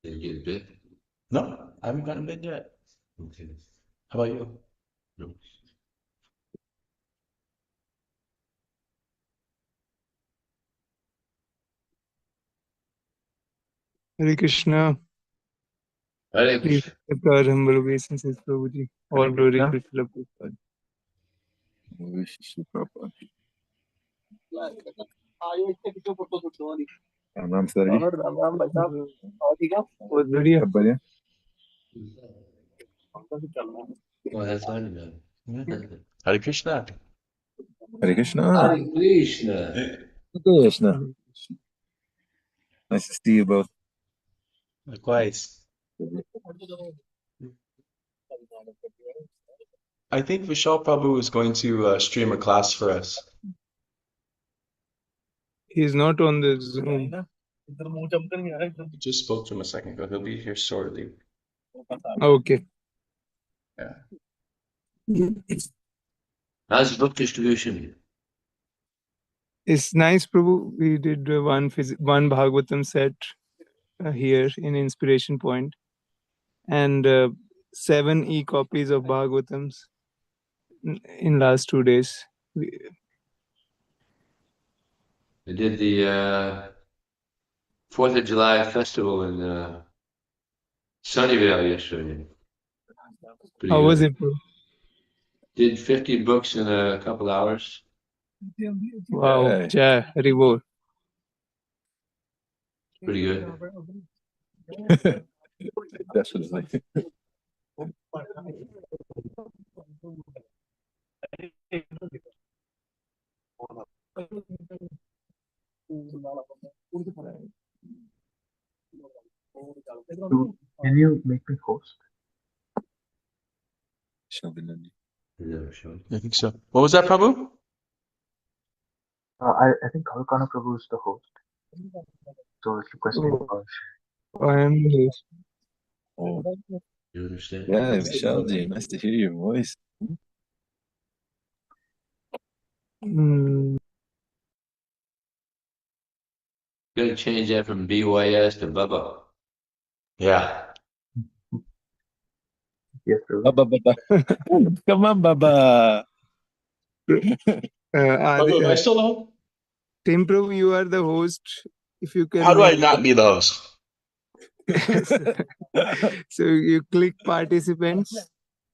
Did you get a bit? No, I haven't gotten bid yet. Okay. How about you? No. Hare Krishna, Hare please Krishna. accept our humble obeisances, Prabhuji. All glory to Srila Prabhupada. Ram sir ji बहुत बढ़िया सब बढ़िया Oh, that's fine, man. Hare Krishna. Hare Krishna Hare Krishna. Hare Krishna nice to see you both Likewise. I think Vishal Prabhu is going to stream a class for us. He's not on the Zoom. I just spoke to him a second ago. He'll be here shortly. Okay. Yeah. How's book distribution? It's nice, Prabhu. We did one Bhagavatam set here in Inspiration Point, and 7 e-copies of Bhagavatams in last 2 days. I did the 4th of July festival in Sunnyvale yesterday. Pretty How was good. it, Prabhu? Did 50 books in a couple hours. Wow. Hey. Jai Hari Bol. Pretty good. definitely So, can you make me host? Never showed. I think so. What was that, Prabhu? I think Kalkana Prabhu is the host. So it's requesting Oh, for I am here. oh You understand? yeah Vishal ji nice to hear your voice Mm, Gotta change that from BYS to Bubba. Yeah. yes, Prabhu. baba baba come on baba Prabhu, am I still on? Tim Prabhu, you are the host. If you How can do I make not be the host? so you click participants.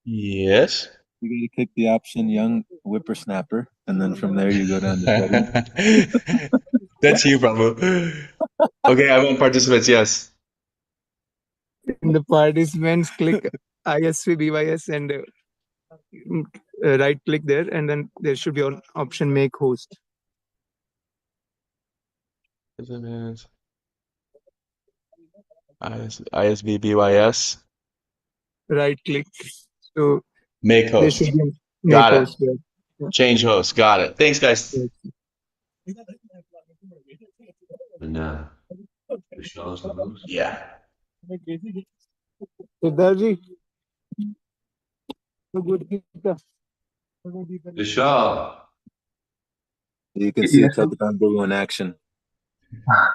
Yes. you gotta click the option young whippersnapper and then from there you go down to settings. That's you, Prabhu. Okay, I'm on participants, yes. In the participants, click ISV BYS and right click there, and then there should be an option make host. Participants. ISBBYS. Right click. So Make there host. should be a make Got it. host there. Yeah. Change host. Got it. Thanks, guys. And Vishal's the host. Yeah. Siddharji, Vishal. You can see Yes, sir. Kalkan Prabhu in action.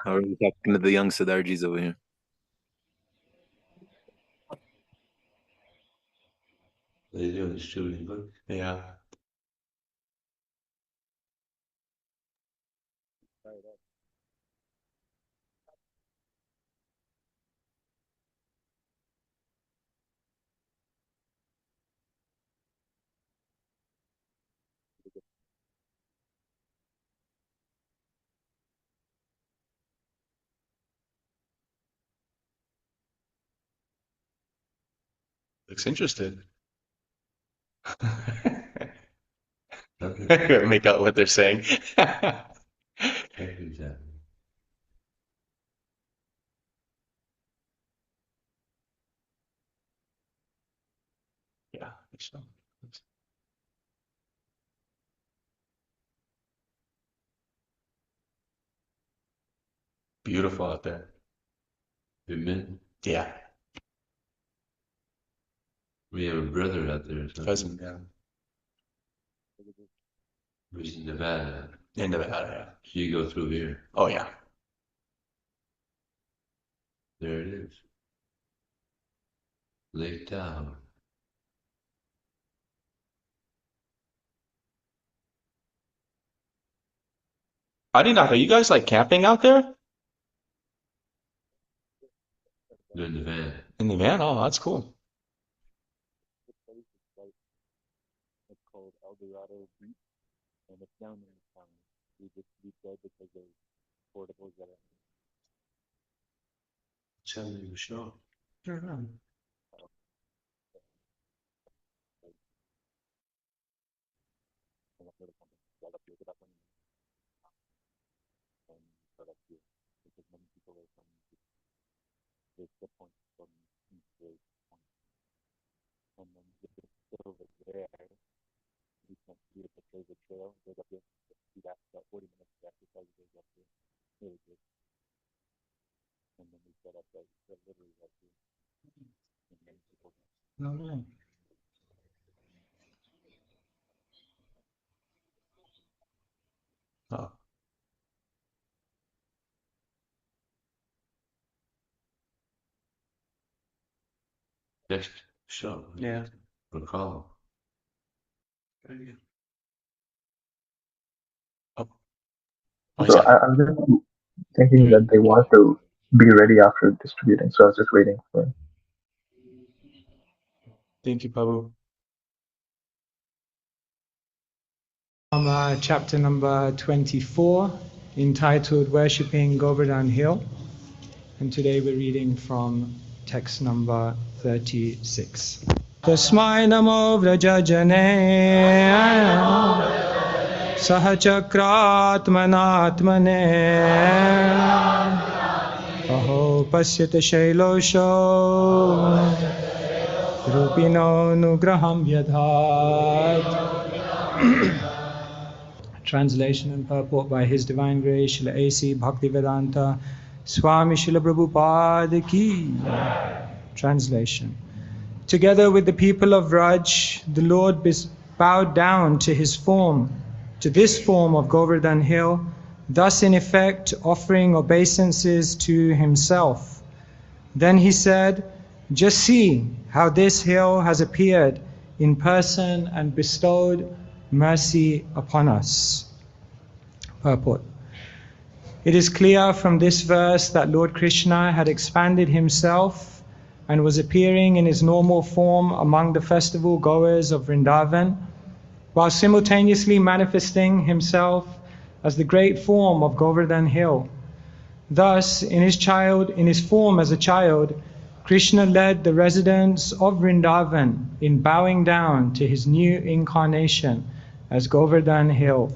Already talking to the young Siddharjis over here. They do distributing book. Yeah. Looks interested. Make out what they're saying. Exactly. Yeah, I think so. Beautiful out there. Good men. Yeah. We have a brother out there. Cousin, yeah. Who's in Nevada. In Nevada, So you go through here. yeah. Oh, yeah. There it is. Lay down. Adinath, are you guys like camping out there? They're in the van. In the van? Oh, that's cool. It's called El Dorado Beach, and it's down in the town. We just beach there because there's portables that are Tell me, Vishal. from a little company that up here, up and set up here because many people are coming to this the point from each way point. And then just over there, you can see it, there's a trail, goes up here. See that about 40 minutes of exercise goes up here. Really good. And then we set up like literally right here. And then people No, no. Oh, Text Vishal. yeah. Recall. Oh, So yeah. I was just thinking that they want to be ready after distributing, so I was just waiting for. Thank you, Prabhu. From chapter number 24, entitled Worshipping Govardhan Hill. And today we're reading from text number 36. Tasmai namo vrajajane sahachakratmanatmane aho pasyata shailosho rupino nugraham yadhat. Translation and purport by His Divine Grace, Srila A.C. Bhaktivedanta Swami Srila Prabhupada Ki. Translation. Together with the people of Vraj, the Lord bowed down to his form, to this form of Govardhan Hill, thus in effect offering obeisances to himself. Then he said, "Just see how this hill has appeared in person and bestowed mercy upon us." Purport. It is clear from this verse that Lord Krishna had expanded himself and was appearing in his normal form among the festival goers of Vrindavan, while simultaneously manifesting himself as the great form of Govardhan Hill. Thus, in his form as a child, Krishna led the residents of Vrindavan in bowing down to his new incarnation as Govardhan Hill.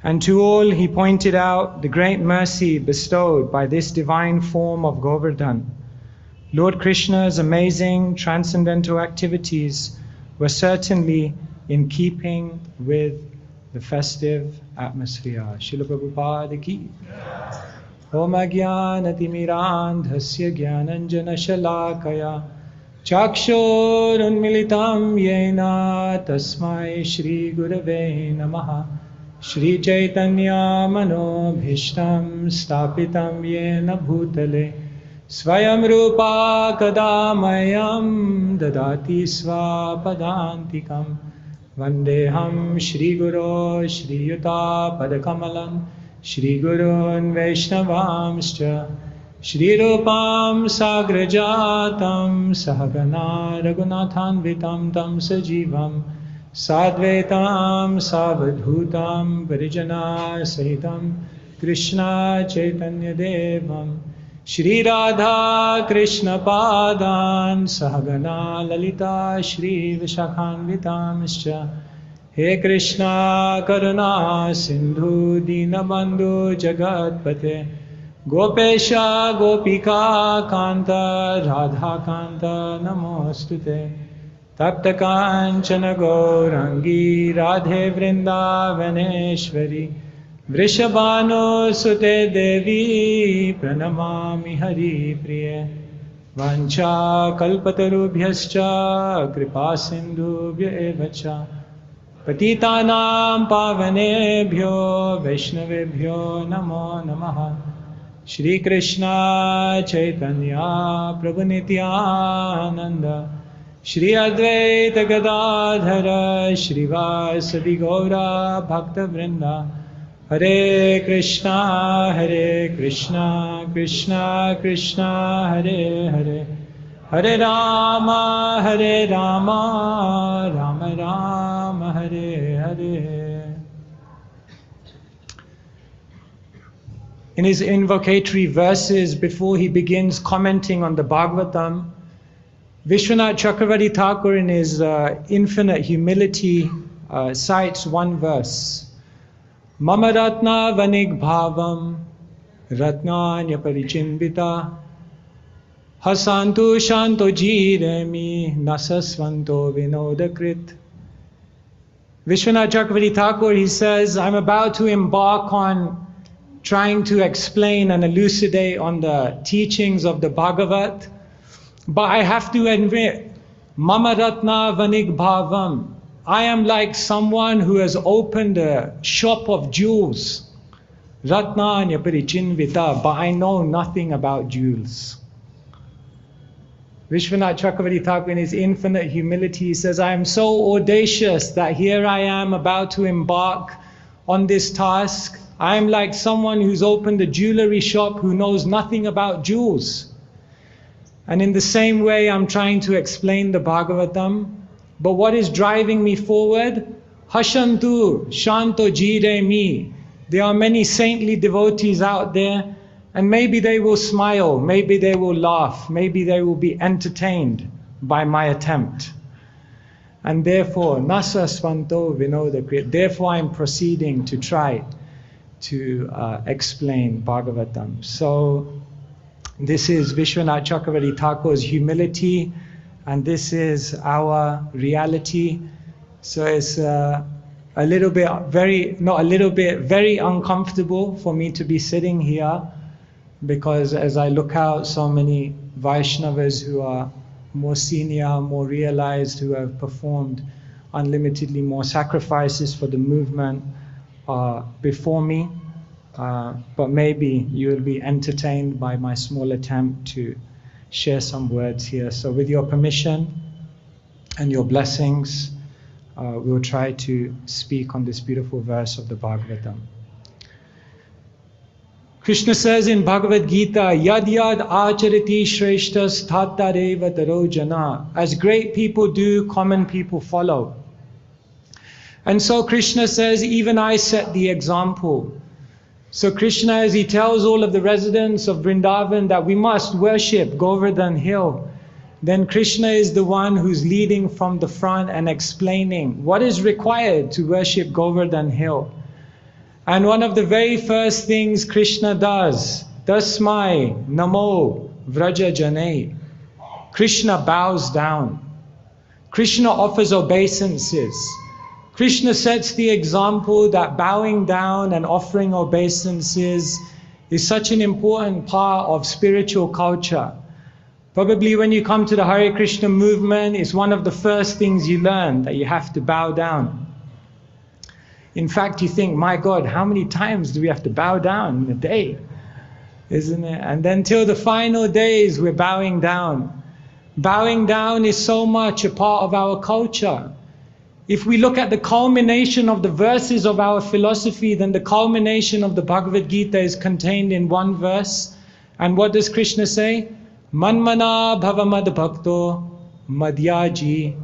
And to all he pointed out the great mercy bestowed by this divine form of Govardhan. Lord Krishna's amazing transcendental activities were certainly in keeping with the festive atmosphere. Srila Prabhupada Ki. Om Ajnanatimidandhasya Jnananjana Shalakaya Chakshurunmilitam Yena Tasmai Shri Gurave Namaha Shri Chaitanya Manobhishtam Stapitam Yena Bhutale Swayam Rupa Kadamayam Dadati Swapadantikam Vandeham Shri Guru Shri Yuta Padakamalam Shri Gurun Vaishnavamscha Shri Rupam Sagrajatam Sahagana Raghunathanvitam Tam Sajivam Sadvetam Savadhutam Parijana Sahitam Krishna Chaitanya Devam Shri Radha Krishna Padan Sahagana Lalita Shri Vishakhanvitamscha He Krishna Karuna Sindhu Dinabandhu Jagatpate Gopesha Gopika Kanta Radha Kanta Namostute Tapta Kanchana Gaurangi Radhe Vrindavaneshwari Vrishabhanu Sute Devi Pranamami Hari Priye Vancha Kalpatarubhyascha Kripa Sindhubhya Evacha Patitanam Pavanebhyo Vaishnavebhyo Namo Namaha Shri Krishna Chaitanya Prabhu Nityananda Shri Advaita Gadadhara Shri Vasadi Gaura Bhakta Vrinda Hare Krishna Krishna Krishna Hare Hare Hare Rama Rama Rama Hare Hare. In his invocatory verses before he begins commenting on the Bhagavatam, Vishwanath Chakravarti Thakur in his infinite humility cites one verse. Mama Ratna Vanig Bhavam Ratnanya Parichimbita Hasantu Shanto Jiremi Nasasvanto Vinodakrit. Vishwanath Chakravarti Thakur, he says, I'm about to embark on trying to explain and elucidate on the teachings of the Bhagavat, but I have to admit, Mama Ratna Vanig Bhavam, I am like someone who has opened a shop of jewels, Ratnanya Parichinvita, but I know nothing about jewels. Vishwanath Chakravarti Thakur in his infinite humility says, I am so audacious that here I am about to embark on this task. I am like someone who's opened a jewelry shop who knows nothing about jewels. And in the same way, I'm trying to explain the Bhagavatam. But what is driving me forward? Hashantu Shanto Jiremi. There are many saintly devotees out there, and maybe they will smile, maybe they will laugh, maybe they will be entertained by my attempt. And therefore, Nasa Svanto Vinodakrit, therefore I'm proceeding to try to explain Bhagavatam. So this is Vishwanath Chakravarti Thakur's humility, and this is our reality. So it's very uncomfortable for me to be sitting here, because as I look out, so many Vaishnavas who are more senior, more realized, who have performed unlimitedly more sacrifices for the movement before me. But maybe you will be entertained by my small attempt to share some words here. So with your permission and your blessings, we'll try to speak on this beautiful verse of the Bhagavatam. Krishna says in Bhagavad Gita, Yad Yad Achariti Shreshtas Tattareva Taro Jana. As great people do, common people follow. And so Krishna says, even I set the example. So Krishna, as he tells all of the residents of Vrindavan that we must worship Govardhan Hill, then Krishna is the one who's leading from the front and explaining what is required to worship Govardhan Hill. And one of the very first things Krishna does, Tasmai Namo Vraja Jane. Krishna bows down. Krishna offers obeisances. Krishna sets the example that bowing down and offering obeisances is such an important part of spiritual culture. Probably when you come to the Hare Krishna movement, it's one of the first things you learn, that you have to bow down. In fact, you think, my God, how many times do we have to bow down in a day? Isn't it? And then till the final days, we're bowing down. Bowing down is so much a part of our culture. If we look at the culmination of the verses of our philosophy, then the culmination of the Bhagavad Gita is contained in one verse. And what does Krishna say? Manmana bhavamad bhakto madhyaji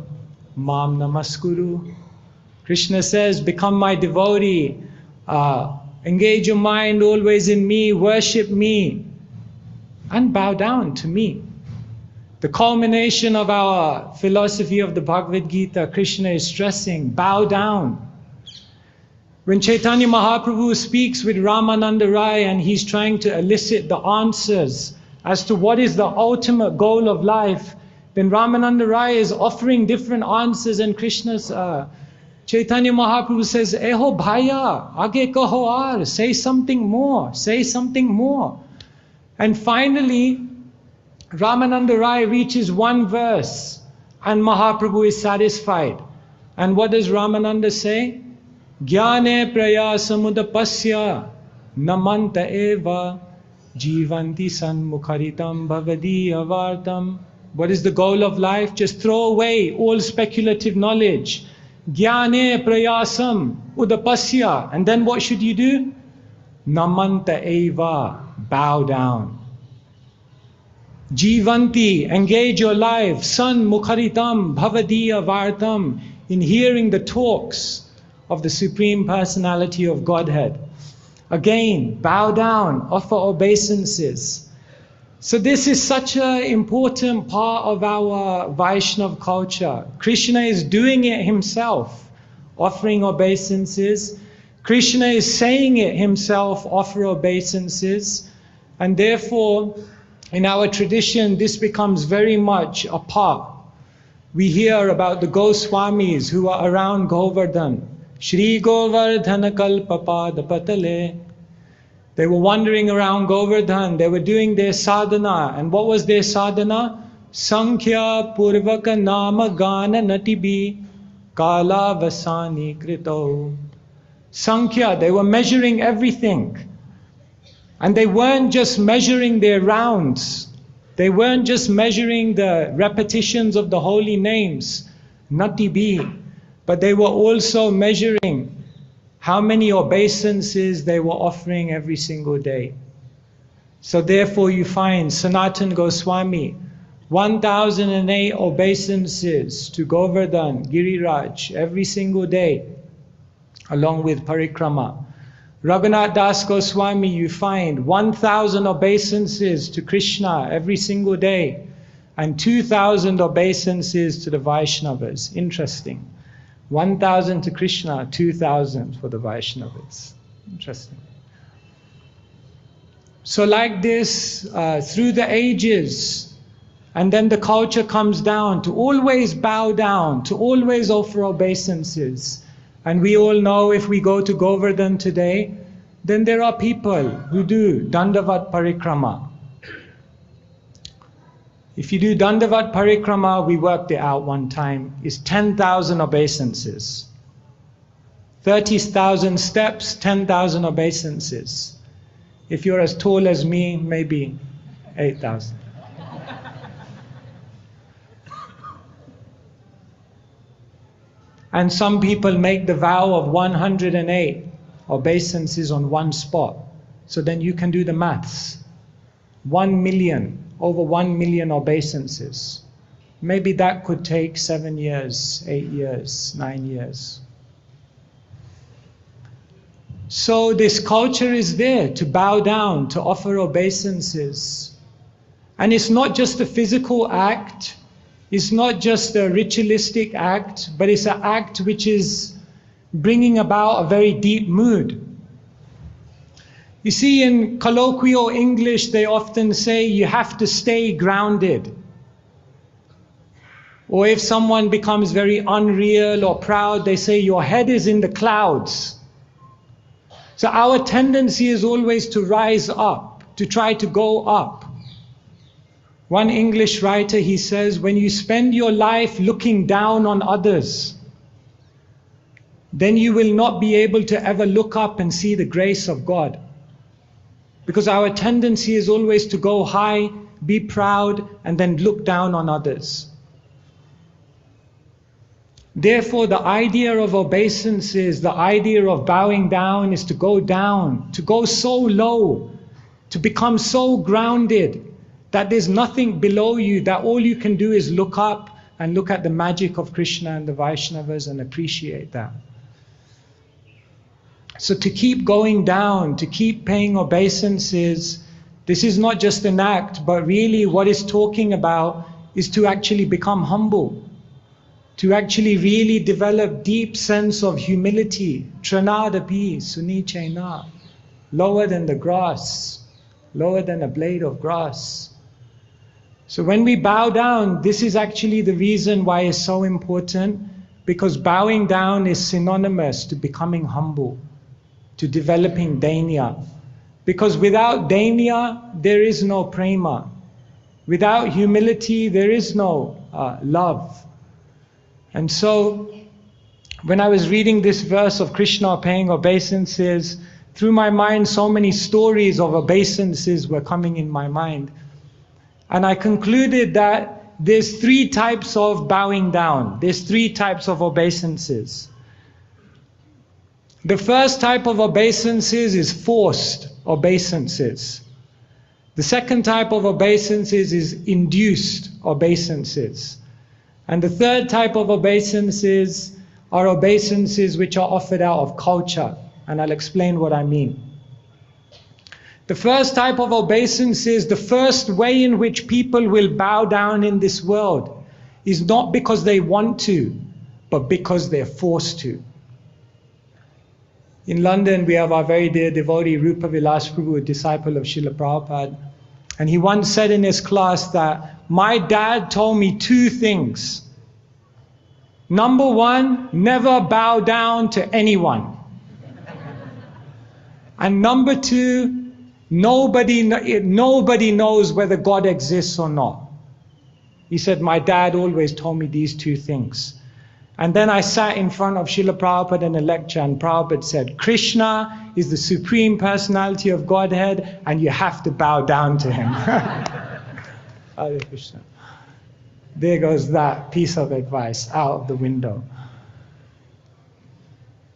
mam namaskuru. Krishna says, become my devotee, engage your mind always in me, worship me, and bow down to me. The culmination of our philosophy of the Bhagavad Gita, Krishna is stressing, bow down. When Chaitanya Mahaprabhu speaks with Ramananda Rai and he's trying to elicit the answers as to what is the ultimate goal of life, then Ramananda Rai is offering different answers, and Krishna's Chaitanya Mahaprabhu says, Eho bhaya, aage kaho aar, say something more, say something more. And finally, Ramananda Rai reaches one verse and Mahaprabhu is satisfied. And what does Ramananda say? Jnane prayasamudapasya namanta eva Jivanti sanmukharitam bhavadiya vartam. What is the goal of life? Just throw away all speculative knowledge. Jnane prayasam udapasya. And then what should you do? Namanta eva. Bow down. Jivanti, engage your life. San mukharitam bhavadiya vartam. In hearing the talks of the Supreme Personality of Godhead. Again, bow down, offer obeisances. So this is such an important part of our Vaishnav culture. Krishna is doing it himself, offering obeisances. Krishna is saying it himself, offer obeisances. And therefore, in our tradition, this becomes very much a part. We hear about the Goswamis who are around Govardhan. Shri Govardhana Kalpapa Patale. They were wandering around Govardhan. They were doing their sadhana. And what was their sadhana? Sankhya Purvaka Nama Gana Natibi Kala Vasani Krito. Sankhya, they were measuring everything. And they weren't just measuring their rounds. They weren't just measuring the repetitions of the holy names, Natibi, but they were also measuring how many obeisances they were offering every single day. So therefore you find Sanatan Goswami, 1008 obeisances to Govardhan, Giriraj, every single day, along with Parikrama. Raghunath Das Goswami, you find 1000 obeisances to Krishna every single day, and 2000 obeisances to the Vaishnavas. Interesting. 1000 to Krishna, 2000 for the Vaishnavas. Interesting. So like this, through the ages, and then the culture comes down to always bow down, to always offer obeisances. And we all know if we go to Govardhan today, then there are people who do Dandavat Parikrama. If you do Dandavat Parikrama, we worked it out one time, is 10,000 obeisances. 30,000 steps, 10,000 obeisances. If you're as tall as me, maybe 8,000. And some people make the vow of 108 obeisances on one spot. So then you can do the maths. 1 million, over 1 million obeisances. Maybe that could take 7 years, 8 years, 9 years. So this culture is there to bow down, to offer obeisances. And it's not just a physical act. It's not just a ritualistic act, but it's an act which is bringing about a very deep mood. You see, in colloquial English, they often say you have to stay grounded. Or if someone becomes very unreal or proud, they say your head is in the clouds. So our tendency is always to rise up, to try to go up. One English writer, he says, when you spend your life looking down on others, then you will not be able to ever look up and see the grace of God. Because our tendency is always to go high, be proud, and then look down on others. Therefore, the idea of obeisances, the idea of bowing down is to go down, to go so low, to become so grounded that there's nothing below you, that all you can do is look up and look at the magic of Krishna and the Vaishnavas and appreciate that. So to keep going down, to keep paying obeisances, this is not just an act, but really what it's talking about is to actually become humble, to actually really develop deep sense of humility. Tranadapi sunichena, lower than the grass, lower than a blade of grass. So when we bow down, this is actually the reason why it's so important, because bowing down is synonymous to becoming humble, to developing dainya. Because without dainya, there is no prema. Without humility, there is no love. And so, when I was reading this verse of Krishna paying obeisances, through my mind, so many stories of obeisances were coming in my mind. And I concluded that there's 3 types of bowing down. There's 3 types of obeisances. The first type of obeisances is forced obeisances. The second type of obeisances is induced obeisances. And the third type of obeisances are obeisances which are offered out of culture. And I'll explain what I mean. The first type of obeisances, the first way in which people will bow down in this world is not because they want to, but because they're forced to. In London, we have our very dear devotee, Rupa Vilas Prabhu, a disciple of Srila Prabhupada. And he once said in his class that, my dad told me 2 things. Number 1, never bow down to anyone. And number 2, nobody knows whether God exists or not. He said, my dad always told me these 2 things. And then I sat in front of Srila Prabhupada in a lecture, and Prabhupada said, Krishna is the Supreme Personality of Godhead, and you have to bow down to him. Hare Krishna. There goes that piece of advice out of the window.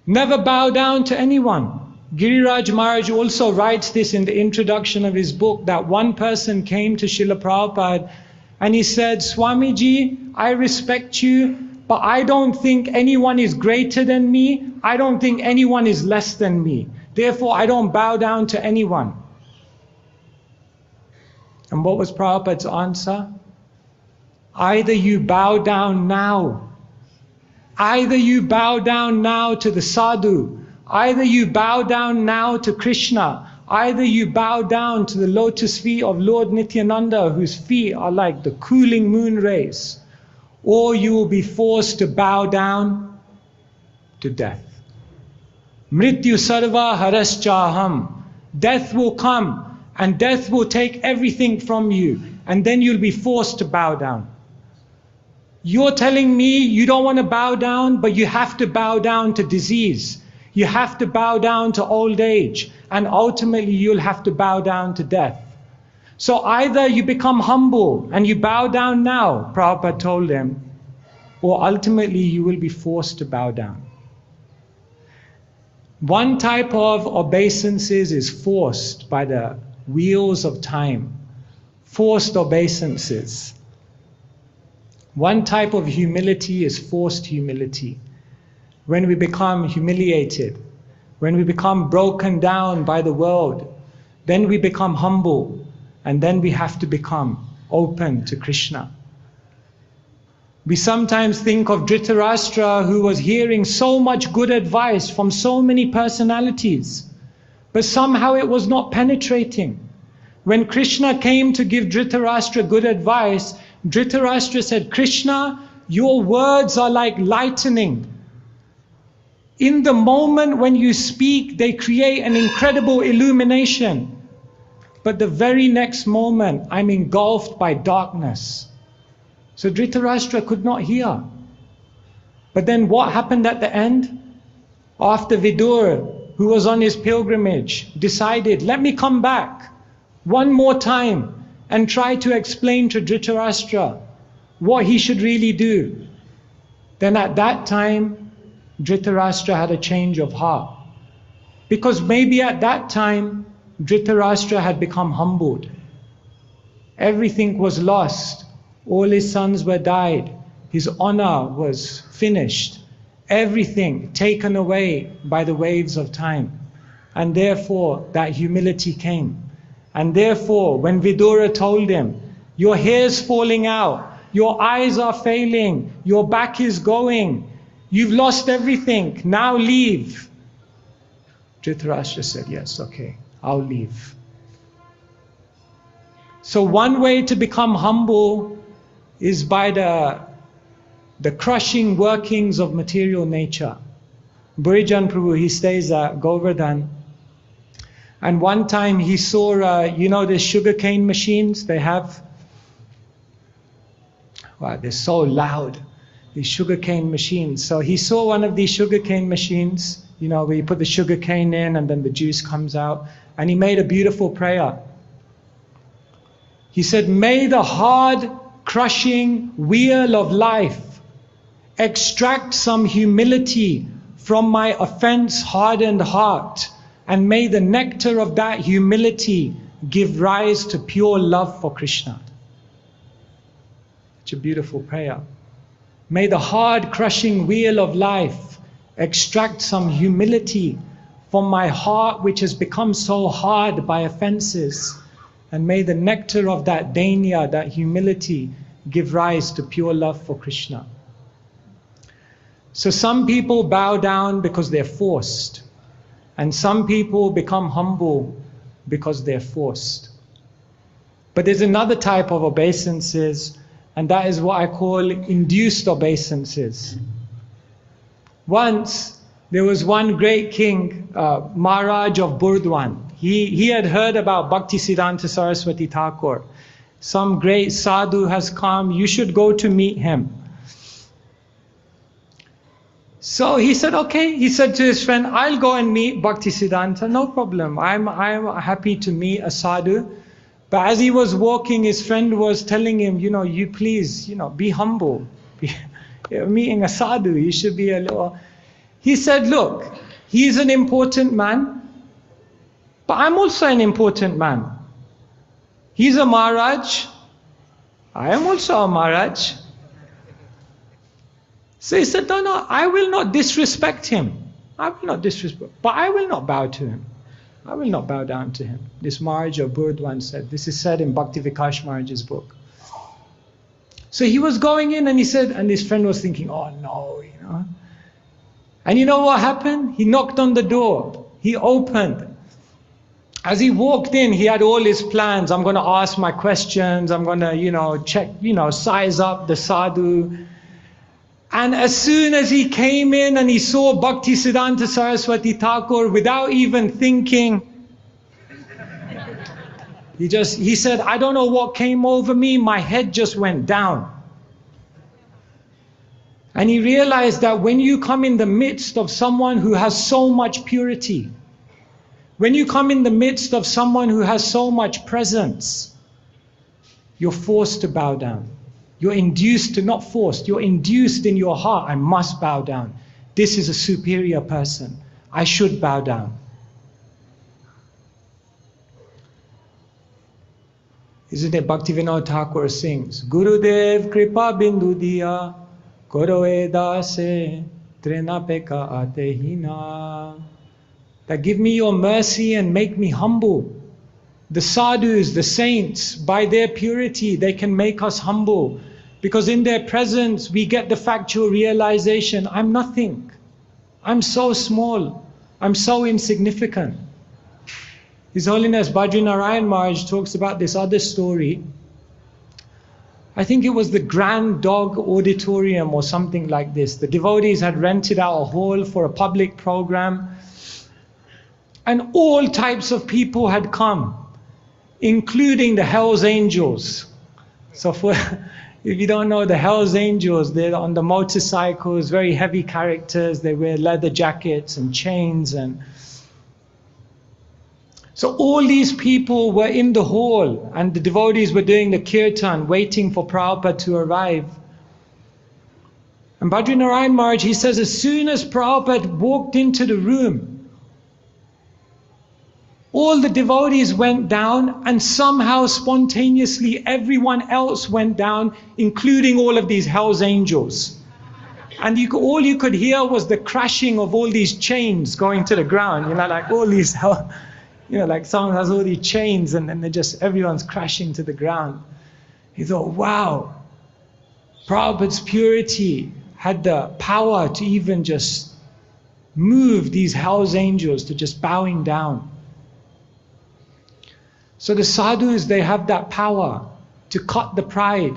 Never bow down to anyone. Giriraj Maharaj also writes this in the introduction of his book, that one person came to Srila Prabhupada and he said, Swamiji, I respect you, but I don't think anyone is greater than me. I don't think anyone is less than me. Therefore, I don't bow down to anyone. And what was Prabhupada's answer? Either you bow down now. Either you bow down now to the sadhu. Either you bow down now to Krishna. Either you bow down to the lotus feet of Lord Nityananda, whose feet are like the cooling moon rays. Or you will be forced to bow down to death. Mrityu sarva haraschaham. Death will come and death will take everything from you, and then you'll be forced to bow down. You're telling me you don't want to bow down, but you have to bow down to disease. You have to bow down to old age, and ultimately you'll have to bow down to death. So either you become humble and you bow down now, Prabhupada told him, or ultimately you will be forced to bow down. One type of obeisances is forced by the wheels of time. Forced obeisances. One type of humility is forced humility. When we become humiliated, when we become broken down by the world, then we become humble. And then we have to become open to Krishna. We sometimes think of Dhritarashtra, who was hearing so much good advice from so many personalities, but somehow it was not penetrating. When Krishna came to give Dhritarashtra good advice, Dhritarashtra said, Krishna, your words are like lightning. In the moment when you speak, they create an incredible illumination. But the very next moment, I'm engulfed by darkness. So Dhritarashtra could not hear. But then what happened at the end? After Vidura, who was on his pilgrimage, decided, let me come back one more time and try to explain to Dhritarashtra what he should really do. Then at that time, Dhritarashtra had a change of heart. Because maybe at that time, Dhritarashtra had become humbled. Everything was lost. All his sons were died. His honor was finished. Everything taken away by the waves of time. And therefore, that humility came. And therefore, when Vidura told him, your hair's falling out, your eyes are failing, your back is going, you've lost everything, now leave. Dhritarashtra said, yes, okay. I'll leave. So one way to become humble is by the crushing workings of material nature. Burijan Prabhu, he stays at Govardhan. And one time he saw, you know, the sugarcane machines they have? Wow, they're so loud. these sugarcane machines. So he saw one of these sugarcane machines, you know, where you put the sugarcane in and then the juice comes out. And he made a beautiful prayer. He said, may the hard, crushing wheel of life extract some humility from my offense-hardened heart, and may the nectar of that humility give rise to pure love for Krishna. Such a beautiful prayer. May the hard, crushing wheel of life extract some humility from my heart, which has become so hard by offenses, and may the nectar of that dainya, that humility, give rise to pure love for Krishna. So some people bow down because they're forced, and some people become humble because they're forced. But there's another type of obeisances, and that is what I call induced obeisances. Once there was one great king, Maharaj of Burdwan. He had heard about Bhaktisiddhanta Saraswati Thakur. Some great sadhu has come, you should go to meet him. So he said, okay. He said to his friend, I'll go and meet Bhaktisiddhanta, no problem. I'm happy to meet a sadhu. But as he was walking, his friend was telling him, you know, you please, you know, be humble. You're meeting a sadhu, you should be a little... He said, look, he's an important man, but I'm also an important man. He's a Maharaj, I am also a Maharaj. So he said, no, I will not disrespect him. I will not disrespect, but I will not bow to him. I will not bow down to him. This Maharaj of Burdwan said, this is said in Bhakti Vikash Maharaj's book. So he was going in and he said, and his friend was thinking, oh no, you know. And you know what happened? He knocked on the door. He opened. As he walked in, he had all his plans. I'm going to ask my questions. I'm going to, you know, check, you know, size up the sadhu. And as soon as he came in and he saw Bhaktisiddhanta Saraswati Thakur, without even thinking, he said, I don't know what came over me, my head just went down. And he realized that when you come in the midst of someone who has so much purity, when you come in the midst of someone who has so much presence, you're forced to bow down. You're induced to, not forced, you're induced in your heart, I must bow down. This is a superior person. I should bow down. Isn't it Bhakti Vinod Thakur sings, Gurudev Kripa Bindu Diya, Koroe Dase Trena Peka Atehina. That give me your mercy and make me humble. The sadhus, the saints, by their purity, they can make us humble. Because in their presence, we get the factual realization, I'm nothing. I'm so small. I'm so insignificant. His Holiness Bhadri Narayan Maharaj talks about this other story. I think it was the Grand Dog Auditorium or something like this. The devotees had rented out a hall for a public program. And all types of people had come, including the Hells Angels. So if you don't know the Hells Angels, they're on the motorcycles, very heavy characters. They wear leather jackets and chains. And so all these people were in the hall, and the devotees were doing the kirtan, waiting for Prabhupada to arrive. And Bhadri Narayan Maharaj, he says, as soon as Prabhupada walked into the room, all the devotees went down, and somehow spontaneously everyone else went down, including all of these Hells Angels. And all you could hear was the crashing of all these chains going to the ground. You know, like all these, you know, like someone has all these chains and then everyone's crashing to the ground. He thought, wow, Prabhupada's purity had the power to even just move these Hells Angels to just bowing down. So the sadhus, they have that power to cut the pride.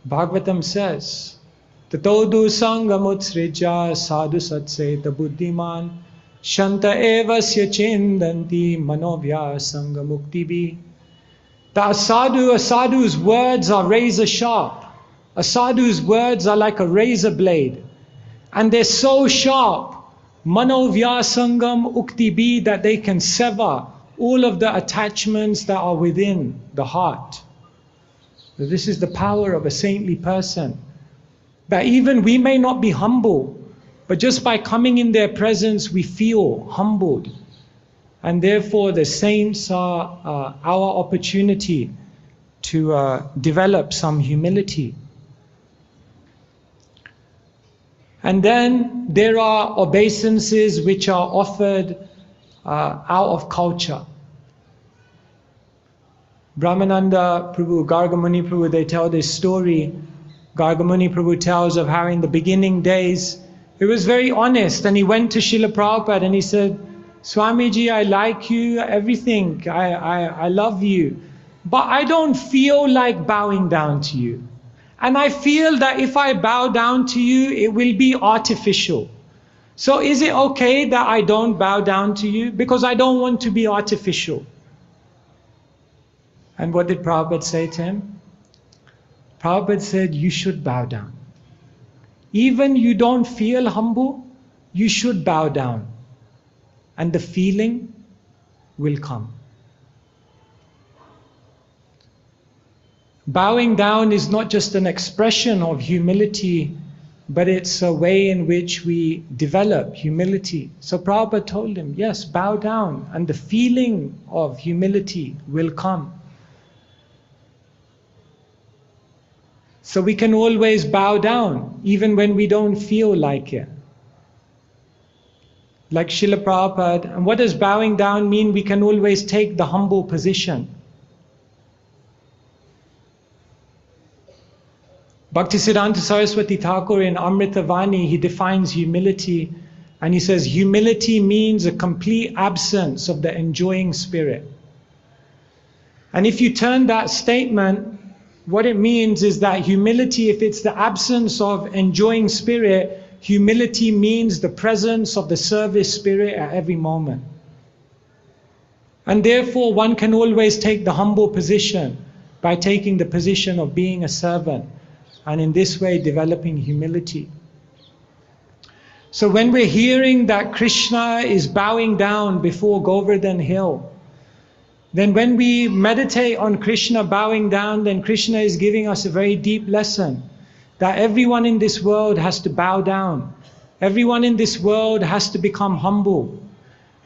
Bhagavatam says, Tatodu sangamutsrija sadhu satseta buddhiman shanta evasya chindanti manovya sangamuktibi. That a sadhu's words are razor sharp. A sadhu's words are like a razor blade, and they're so sharp, manovyasangam uktibi, that they can sever all of the attachments that are within the heart. So this is the power of a saintly person. That even we may not be humble, but just by coming in their presence, we feel humbled. And therefore, the saints are our opportunity to develop some humility. And then there are obeisances which are offered out of culture. Brahmananda Prabhu, Gargamuni Prabhu, they tell this story. Gargamuni Prabhu tells of how in the beginning days, he was very honest, and he went to Srila Prabhupada and he said, Swamiji, I like you, everything, I love you, but I don't feel like bowing down to you. And I feel that if I bow down to you, it will be artificial. So is it okay that I don't bow down to you? Because I don't want to be artificial. And what did Prabhupada say to him? Prabhupada said, you should bow down. Even you don't feel humble, you should bow down. And the feeling will come. Bowing down is not just an expression of humility, but it's a way in which we develop humility. So Prabhupada told him, yes, bow down, and the feeling of humility will come. So we can always bow down, even when we don't feel like it. Like Srila Prabhupada. And what does bowing down mean? We can always take the humble position. Bhaktisiddhanta Saraswati Thakur in Amritavani, he defines humility, and he says humility means a complete absence of the enjoying spirit. And if you turn that statement, what it means is that humility, if it's the absence of enjoying spirit, humility means the presence of the service spirit at every moment. And therefore one can always take the humble position by taking the position of being a servant, and in this way developing humility. So when we're hearing that Krishna is bowing down before Govardhan Hill, then when we meditate on Krishna bowing down, then Krishna is giving us a very deep lesson that everyone in this world has to bow down. Everyone in this world has to become humble.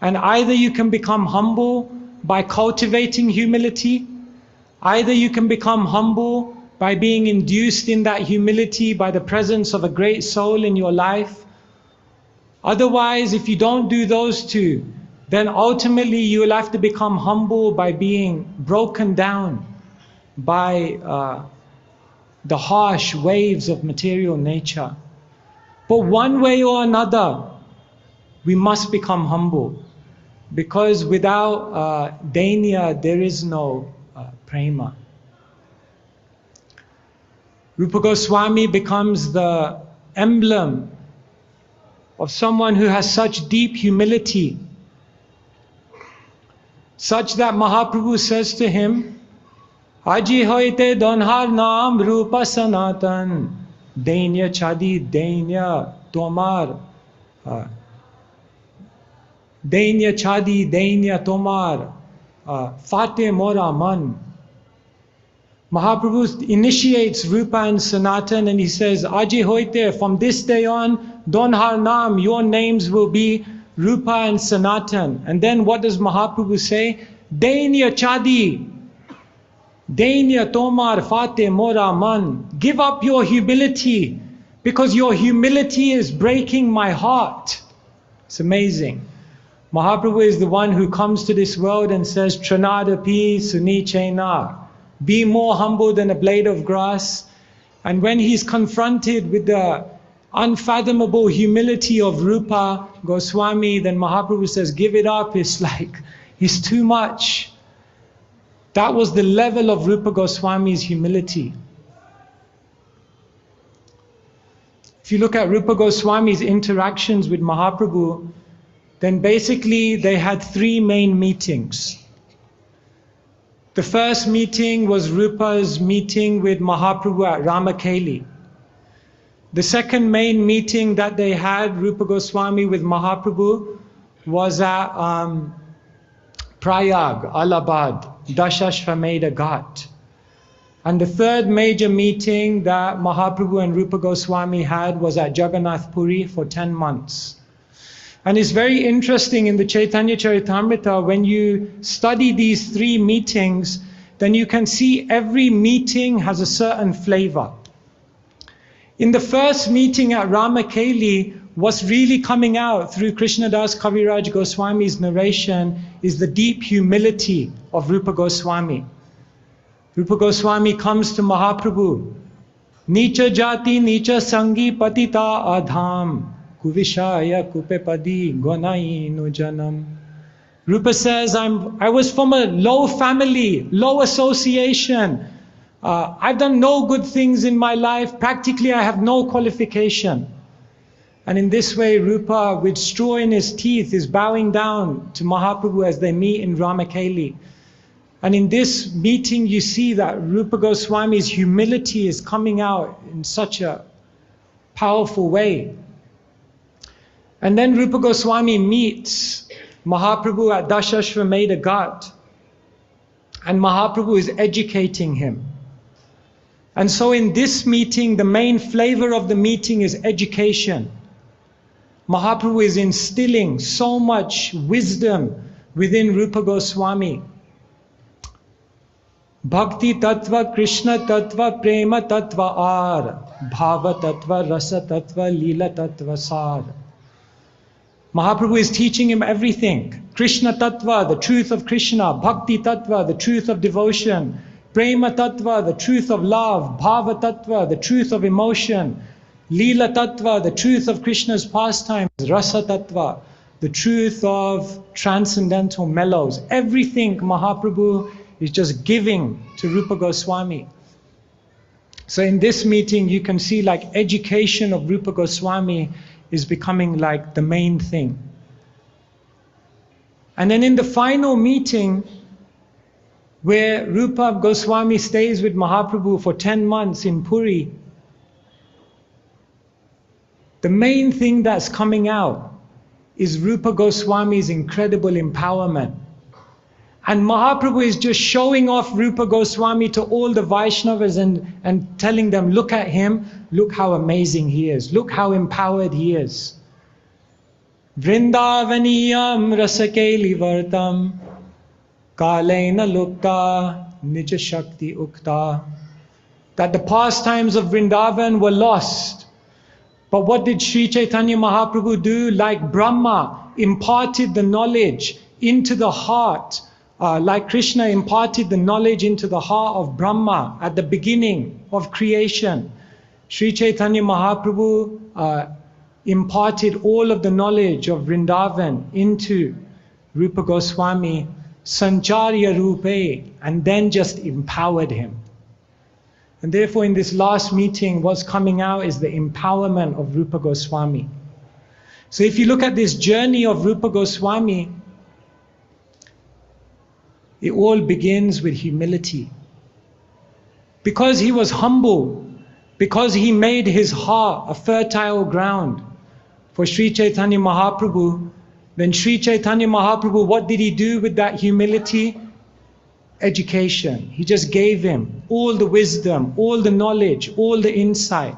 And either you can become humble by cultivating humility, either you can become humble by being induced in that humility by the presence of a great soul in your life. Otherwise, if you don't do those two, then ultimately you will have to become humble by being broken down by the harsh waves of material nature. But one way or another, we must become humble, because without dainya, there is no prema. Rupa Goswami becomes the emblem of someone who has such deep humility, such that Mahaprabhu says to him, Aji hoite donhar naam rupa sanatan, dainya chadi dainya tomar, dainya chadi dainya tomar, fate mora man. Mahaprabhu initiates Rupa and Sanatan, and he says, Aji hoite, from this day on, donhar naam, your names will be Rupa and Sanatan. And then what does Mahaprabhu say? Dainya chadi, dainya tomar fate mora man. Give up your humility, because your humility is breaking my heart. It's amazing. Mahaprabhu is the one who comes to this world and says, Tranadapi suni chena. Be more humble than a blade of grass. And when he's confronted with the unfathomable humility of Rupa Goswami, then Mahaprabhu says, give it up. It's like, it's too much. That was the level of Rupa Goswami's humility. If you look at Rupa Goswami's interactions with Mahaprabhu, then basically they had three main meetings. The first meeting was Rupa's meeting with Mahaprabhu at Ramakeli. The second main meeting that they had, Rupa Goswami with Mahaprabhu, was at Prayag, Allahabad, Dashashvamedha Ghat. And the third major meeting that Mahaprabhu and Rupa Goswami had was at Jagannath Puri for 10 months. And it's very interesting in the Chaitanya Charitamrita, when you study these three meetings, then you can see every meeting has a certain flavor. In the first meeting at Ramakeli, what's really coming out through Krishnadas Kaviraj Goswami's narration is the deep humility of Rupa Goswami. Rupa Goswami comes to Mahaprabhu, Nicha jati nicha sangi patita adham, kuvishaya kupepadi gonai no janam. Rupa says, I was from a low family, low association. I've done no good things in my life. Practically, I have no qualification. And in this way, Rupa, with straw in his teeth, is bowing down to Mahaprabhu as they meet in Ramakeli. And in this meeting, you see that Rupa Goswami's humility is coming out in such a powerful way. And then Rupa Goswami meets Mahaprabhu at Dashashvamedha Ghat. And Mahaprabhu is educating him. And so in this meeting, the main flavor of the meeting is education. Mahaprabhu is instilling so much wisdom within Rupa Goswami. Bhakti Tattva, Krishna Tattva, Prema Tattva Ar, Bhava Tattva, Rasa Tattva, Leela Tattva Sar. Mahaprabhu is teaching him everything. Krishna Tattva, the truth of Krishna. Bhakti Tattva, the truth of devotion. Prema Tattva, the truth of love. Bhava Tattva, the truth of emotion. Leela Tattva, the truth of Krishna's pastimes. Rasa Tattva, the truth of transcendental mellows. Everything Mahaprabhu is just giving to Rupa Goswami. So in this meeting, you can see like education of Rupa Goswami is becoming like the main thing. And then in the final meeting, where Rupa Goswami stays with Mahaprabhu for 10 months in Puri, the main thing that's coming out is Rupa Goswami's incredible empowerment. And Mahaprabhu is just showing off Rupa Goswami to all the Vaishnavas and telling them, look at him, look how amazing he is, look how empowered he is. Vrindavaniyam rasakeli vartam, kalena lukta nija shakti ukta. That the pastimes of Vrindavan were lost. But what did Sri Chaitanya Mahaprabhu do? Like Brahma imparted the knowledge into the heart, like Krishna imparted the knowledge into the heart of Brahma at the beginning of creation. Sri Chaitanya Mahaprabhu imparted all of the knowledge of Vrindavan into Rupa Goswami, Sancharya Rupe, and then just empowered him. And therefore in this last meeting, what's coming out is the empowerment of Rupa Goswami. So if you look at this journey of Rupa Goswami, it all begins with humility. Because he was humble, because he made his heart a fertile ground for Sri Chaitanya Mahaprabhu, then Sri Chaitanya Mahaprabhu, what did he do with that humility? Education. He just gave him all the wisdom, all the knowledge, all the insight.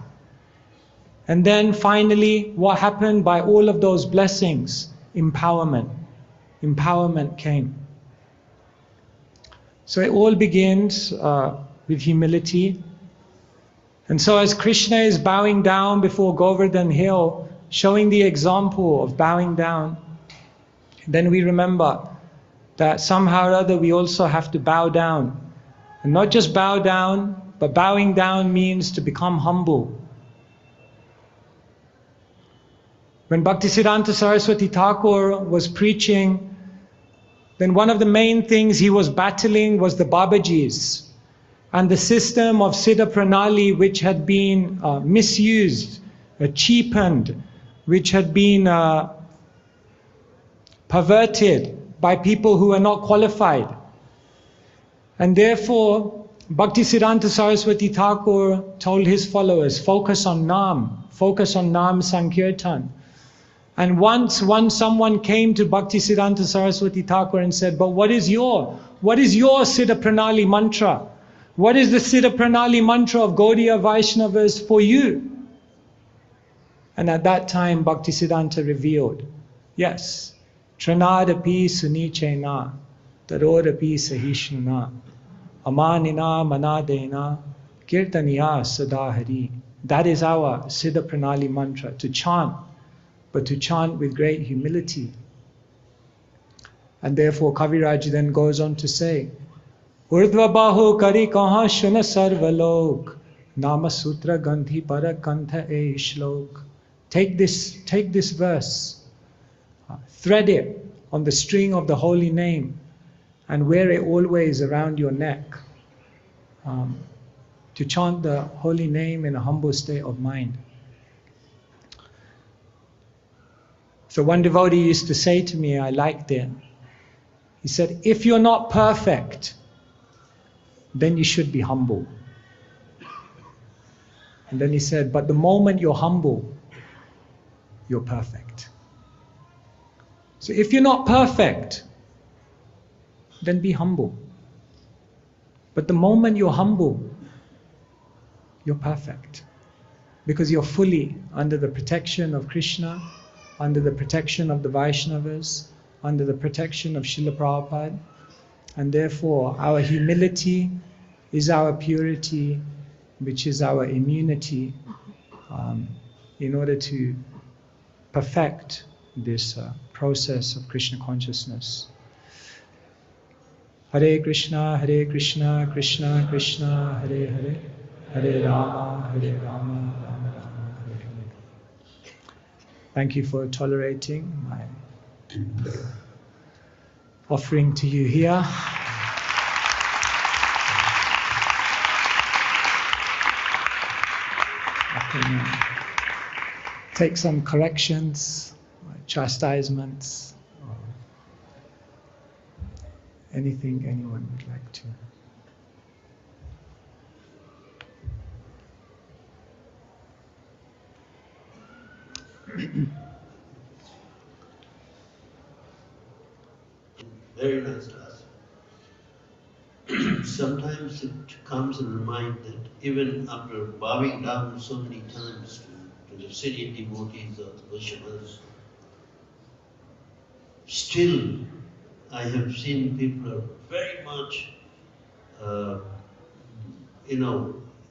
And then finally, what happened by all of those blessings? Empowerment. Empowerment came. So it all begins with humility. And so as Krishna is bowing down before Govardhan Hill, showing the example of bowing down, then we remember that somehow or other we also have to bow down. And not just bow down, but bowing down means to become humble. When Bhaktisiddhanta Saraswati Thakur was preaching, then one of the main things he was battling was the Babajis and the system of Siddha Pranali, which had been misused, cheapened, which had been perverted by people who are not qualified. And therefore, Bhaktisiddhanta Saraswati Thakur told his followers, focus on Nam Sankirtan. And once someone came to Bhaktisiddhanta Saraswati Thakur and said, but what is your Siddha Pranali mantra? What is the Siddha Pranali mantra of Gaudiya Vaishnavas for you? And at that time, Bhaktisiddhanta revealed, yes, Tranadapi Sunichena, Tarodapi Sahishnuna, Amanina Manadena, Kirtaniya Sadahari. That is our Siddha Pranali mantra, to chant, but to chant with great humility. And therefore Kaviraj then goes on to say, Urdhva bahu kari kaha shuna sarvalok, Nama sutra gandhi para kantha e shlok. Take this verse, thread it on the string of the holy name, and wear it always around your neck, to chant the holy name in a humble state of mind. So one devotee used to say to me, I liked it. He said, if you're not perfect, then you should be humble. And then he said, but the moment you're humble, you're perfect. So if you're not perfect, then be humble. But the moment you're humble, you're perfect. Because you're fully under the protection of Krishna, under the protection of the Vaishnavas, under the protection of Srila Prabhupada. And therefore, our humility is our purity, which is our immunity, in order to perfect this process of Krishna consciousness. Hare Krishna, Krishna Krishna, Hare Hare, Hare Rama, Rama Rama, Hare Hare. Thank you for tolerating my offering to you here. I can take some corrections, chastisements, or anything anyone would like to. Very nice class. Sometimes it comes in the mind that even after bowing down so many times to the senior devotees of the Vaishnavas, still I have seen people are very much,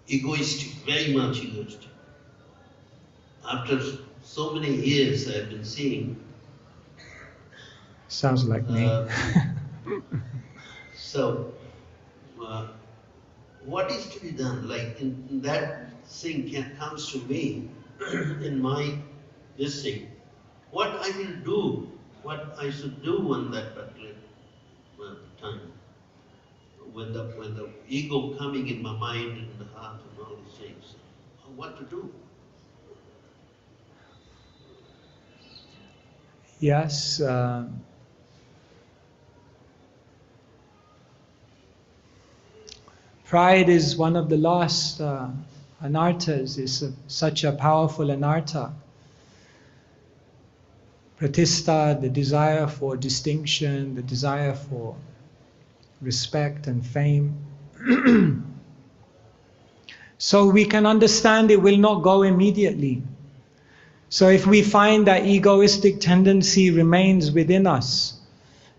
egoistic, very much egoistic. After so many years I've been seeing. Sounds like me. So, what is to be done? Like in that thing comes to me in my this thing. What I will do, what I should do on that particular time, when the ego coming in my mind and the heart and all these things, what to do? Yes. Pride is one of the last anarthas, is such a powerful anartha. Pratistha, the desire for distinction, the desire for respect and fame. So we can understand it will not go immediately. So if we find that egoistic tendency remains within us,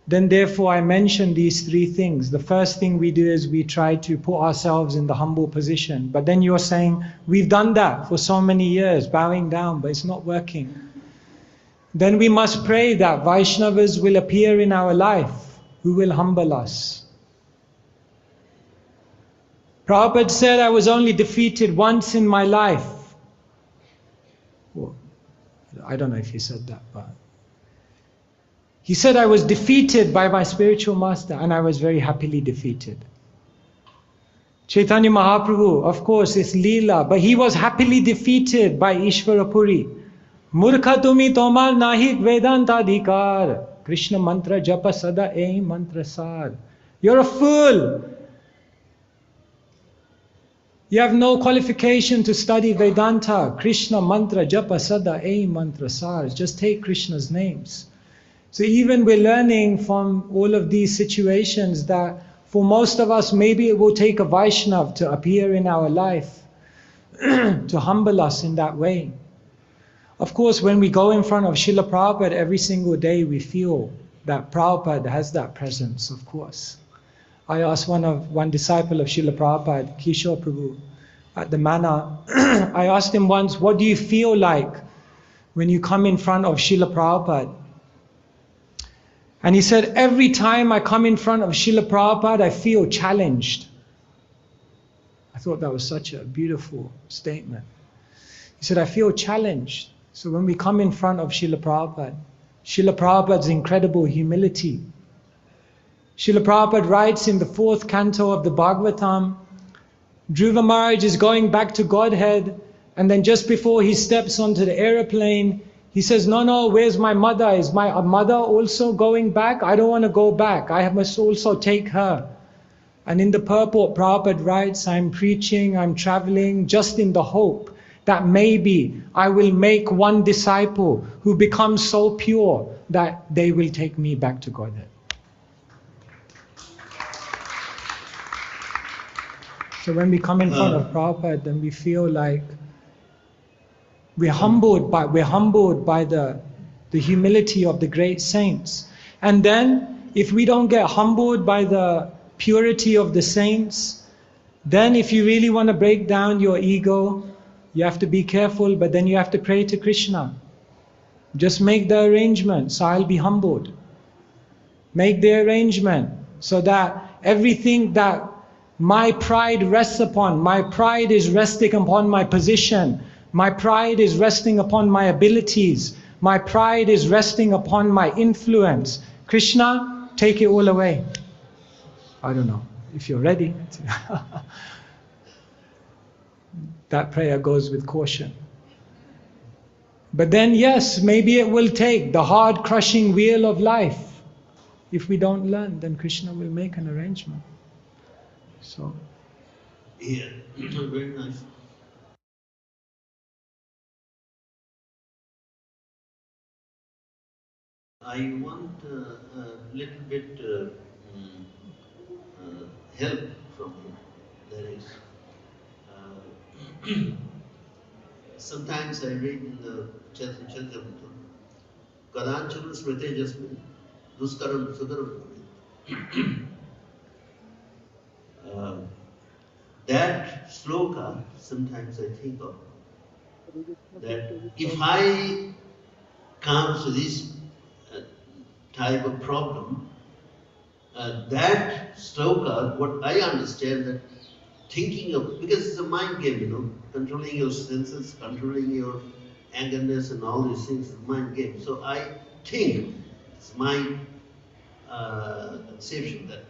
then therefore I mentioned these three things. The first thing we do is we try to put ourselves in the humble position. But then you're saying, we've done that for so many years, bowing down, but it's not working. Then we must pray that Vaishnavas will appear in our life who will humble us. Prabhupada said, I was only defeated once in my life. Well, I don't know if he said that, but he said, I was defeated by my spiritual master, and I was very happily defeated. Chaitanya Mahaprabhu, of course, is Leela, but he was happily defeated by Ishvarapuri. Murkha tumi tomar nahik vedantadhikar, Krishna mantra japa sada ei mantra sar. You're a fool. You have no qualification to study Vedanta. Krishna mantra japa sada a mantra sar. Just take Krishna's names. So even we're learning from all of these situations that for most of us, maybe it will take a Vaishnav to appear in our life to humble us in that way. Of course, when we go in front of Srila Prabhupada every single day, we feel that Prabhupada has that presence, of course. I asked one disciple of Srila Prabhupada, Kishore Prabhu, at the manor, I asked him once, what do you feel like when you come in front of Srila Prabhupada? And he said, every time I come in front of Srila Prabhupada, I feel challenged. I thought that was such a beautiful statement. He said, I feel challenged. So when we come in front of Srila Prabhupada's incredible humility. Srila Prabhupada writes in the 4th canto of the Bhagavatam, Dhruva Maharaj is going back to Godhead, and then just before he steps onto the aeroplane, he says, no, where's my mother? Is my mother also going back? I don't want to go back. I must also take her. And in the purport, Prabhupada writes, I'm preaching, I'm traveling, just in the hope that maybe I will make one disciple who becomes so pure that they will take me back to Godhead. So when we come in front of Prabhupada, then we feel like we're humbled by the humility of the great saints. And then if we don't get humbled by the purity of the saints, then if you really want to break down your ego, you have to be careful, but then you have to pray to Krishna. Just make the arrangement, so I'll be humbled. Make the arrangement so that everything that my pride rests upon, my pride is resting upon my position, my pride is resting upon my abilities, my pride is resting upon my influence. Krishna, take it all away. I don't know if you're ready. That prayer goes with caution. But then yes, maybe it will take the hard crushing wheel of life. If we don't learn, then Krishna will make an arrangement. So. Yeah, very nice. I want a little bit help from you. That is, sometimes I read in the Chaitanya Kadanchana Smrite Jasmin, Duskaram Sudaram. That sloka, sometimes I think of that if I come to this type of problem, that sloka, what I understand that thinking of, because it's a mind game, controlling your senses, controlling your angerness and all these things is a mind game. So I think, it's my conception that